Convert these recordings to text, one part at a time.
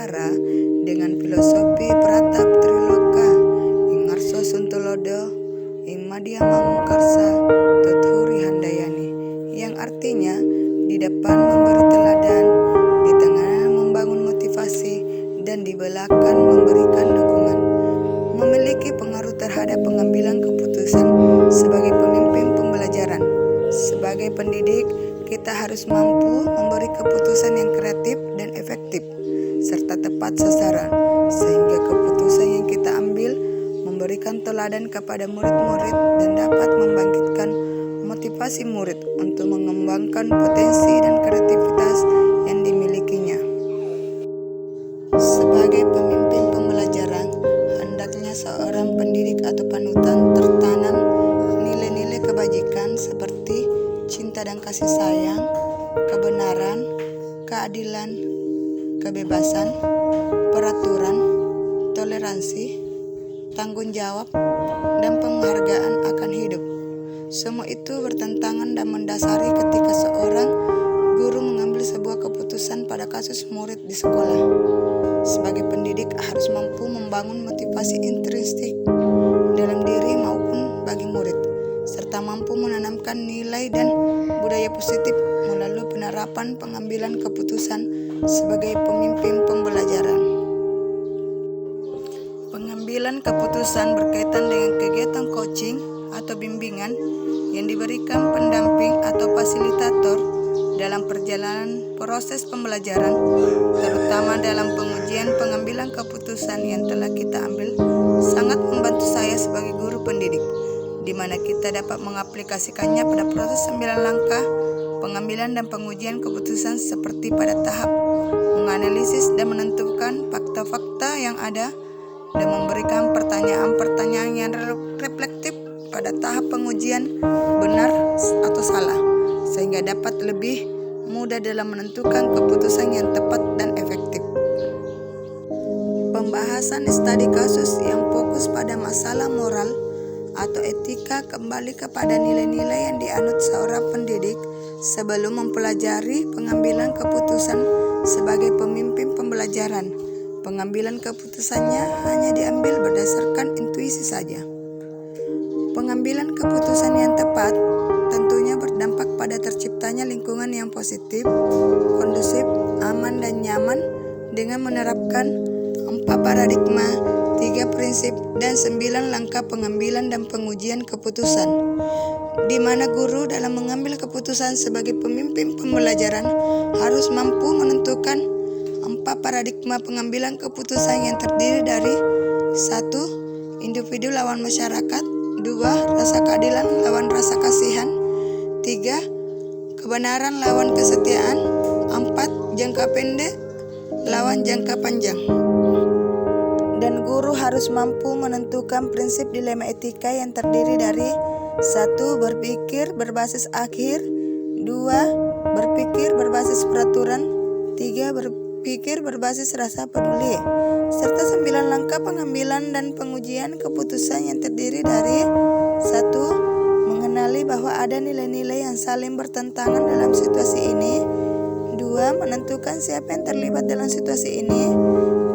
Nusantara dengan filosofi Pratap Triloka ing ngarso Suntulodo ing Madya Mamungkarsa Tuthuri Handayani, yang artinya di depan memberi teladan, di tengah membangun motivasi, dan di belakang memberikan dukungan. Memiliki pengaruh terhadap pengambilan keputusan sebagai pemimpin pembelajaran. Sebagai pendidik, kita harus mampu memberi keputusan yang kreatif dan efektif, serta tepat sasaran, sehingga keputusan yang kita ambil memberikan teladan kepada murid-murid dan dapat membangkitkan motivasi murid untuk mengembangkan potensi dan kreativitas yang dimilikinya. Sebagai pemimpin pembelajaran, hendaknya seorang pendidik atau panutan tertanam nilai-nilai kebajikan seperti cinta dan kasih sayang, kebenaran, keadilan, kebebasan, peraturan, toleransi, tanggung jawab, dan penghargaan akan hidup. Semua itu bertentangan dan mendasari ketika seorang guru mengambil sebuah keputusan pada kasus murid di sekolah. Sebagai pendidik harus mampu membangun motivasi intrinsik dalam diri maupun bagi murid, serta mampu menanamkan nilai dan budaya positif melalui penerapan pengambilan keputusan sebagai pemimpin pembelajaran. Pengambilan keputusan berkaitan dengan kegiatan coaching atau bimbingan yang diberikan pendamping atau fasilitator dalam perjalanan proses pembelajaran, terutama dalam pengujian pengambilan keputusan yang telah kita ambil, sangat membantu saya sebagai guru pendidik, di mana kita dapat mengaplikasikannya pada proses 9 langkah pengambilan dan pengujian keputusan seperti pada tahap menganalisis dan menentukan fakta-fakta yang ada, dan memberikan pertanyaan-pertanyaan yang reflektif pada tahap pengujian benar atau salah, sehingga dapat lebih mudah dalam menentukan keputusan yang tepat dan efektif. Pembahasan studi kasus yang fokus pada masalah moral atau etika kembali kepada nilai-nilai yang dianut seorang pendidik sebelum mempelajari pengambilan keputusan sebagai pemimpin pembelajaran. Pengambilan keputusannya hanya diambil berdasarkan intuisi saja. Pengambilan keputusan yang tepat tentunya berdampak pada terciptanya lingkungan yang positif, kondusif, aman, dan nyaman dengan menerapkan 4 paradigma, 3 prinsip, dan 9 langkah pengambilan dan pengujian keputusan, di mana guru dalam mengambil keputusan sebagai pemimpin pembelajaran harus mampu menentukan 4 paradigma pengambilan keputusan yang terdiri dari 1. Individu lawan masyarakat, 2. Rasa keadilan lawan rasa kasihan, 3. Kebenaran lawan kesetiaan, 4. Jangka pendek lawan jangka panjang. Dan guru harus mampu menentukan prinsip dilema etika yang terdiri dari 1. Berpikir berbasis akhir, 2. Berpikir berbasis peraturan, 3. Berpikir berbasis rasa peduli, serta 9 langkah pengambilan dan pengujian keputusan yang terdiri dari 1. Mengenali bahwa ada nilai-nilai yang saling bertentangan dalam situasi ini, 2. Menentukan siapa yang terlibat dalam situasi ini,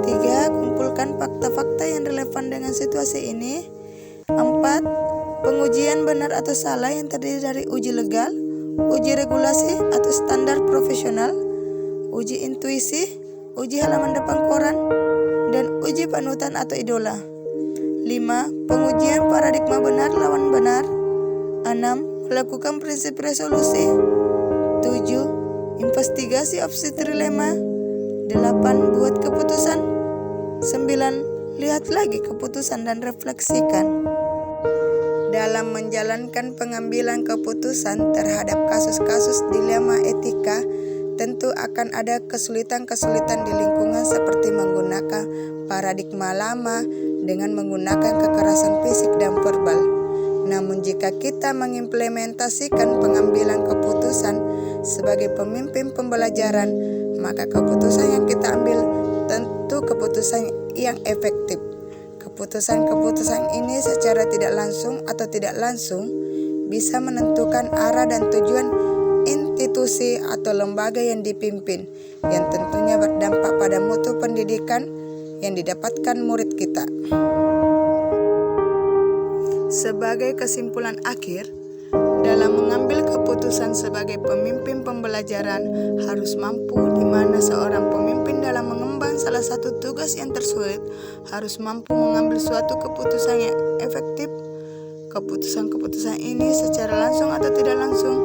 3. Kumpulkan fakta-fakta yang relevan dengan situasi ini, 4. Pengujian benar atau salah yang terdiri dari uji legal, uji regulasi atau standar profesional, uji intuisi, uji halaman depan koran, dan uji panutan atau idola. 5. Pengujian paradigma benar lawan benar. 6. Melakukan prinsip resolusi. 7. Investigasi opsi trilema. 8. Buat keputusan. 9. Lihat lagi keputusan dan refleksikan. Dalam menjalankan pengambilan keputusan terhadap kasus-kasus dilema etika, tentu akan ada kesulitan-kesulitan di lingkungan seperti menggunakan paradigma lama dengan menggunakan kekerasan fisik dan verbal. Namun jika kita mengimplementasikan pengambilan keputusan sebagai pemimpin pembelajaran, maka keputusan yang kita ambil tentu keputusan yang efektif. Keputusan-keputusan ini secara tidak langsung atau tidak langsung bisa menentukan arah dan tujuan inti institusi atau lembaga yang dipimpin, yang tentunya berdampak pada mutu pendidikan yang didapatkan murid kita. Sebagai kesimpulan akhir, dalam mengambil keputusan sebagai pemimpin pembelajaran harus mampu, di mana seorang pemimpin dalam mengemban salah satu tugas yang tersulit harus mampu mengambil suatu keputusan yang efektif. Keputusan-keputusan ini secara langsung atau tidak langsung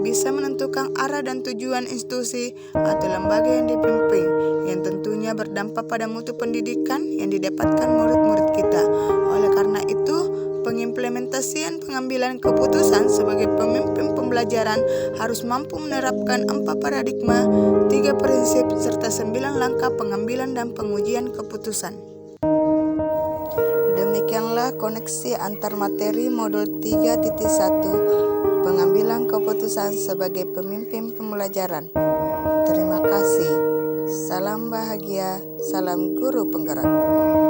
bisa menentukan arah dan tujuan institusi atau lembaga yang dipimpin, yang tentunya berdampak pada mutu pendidikan yang didapatkan murid-murid kita. Oleh karena itu, pengimplementasian pengambilan keputusan sebagai pemimpin pembelajaran harus mampu menerapkan 4 paradigma, 3 prinsip, serta 9 langkah pengambilan dan pengujian keputusan. Demikianlah koneksi antar materi modul 3.1 pengambilan keputusan sebagai pemimpin pembelajaran. Terima kasih. Salam bahagia, salam guru penggerak.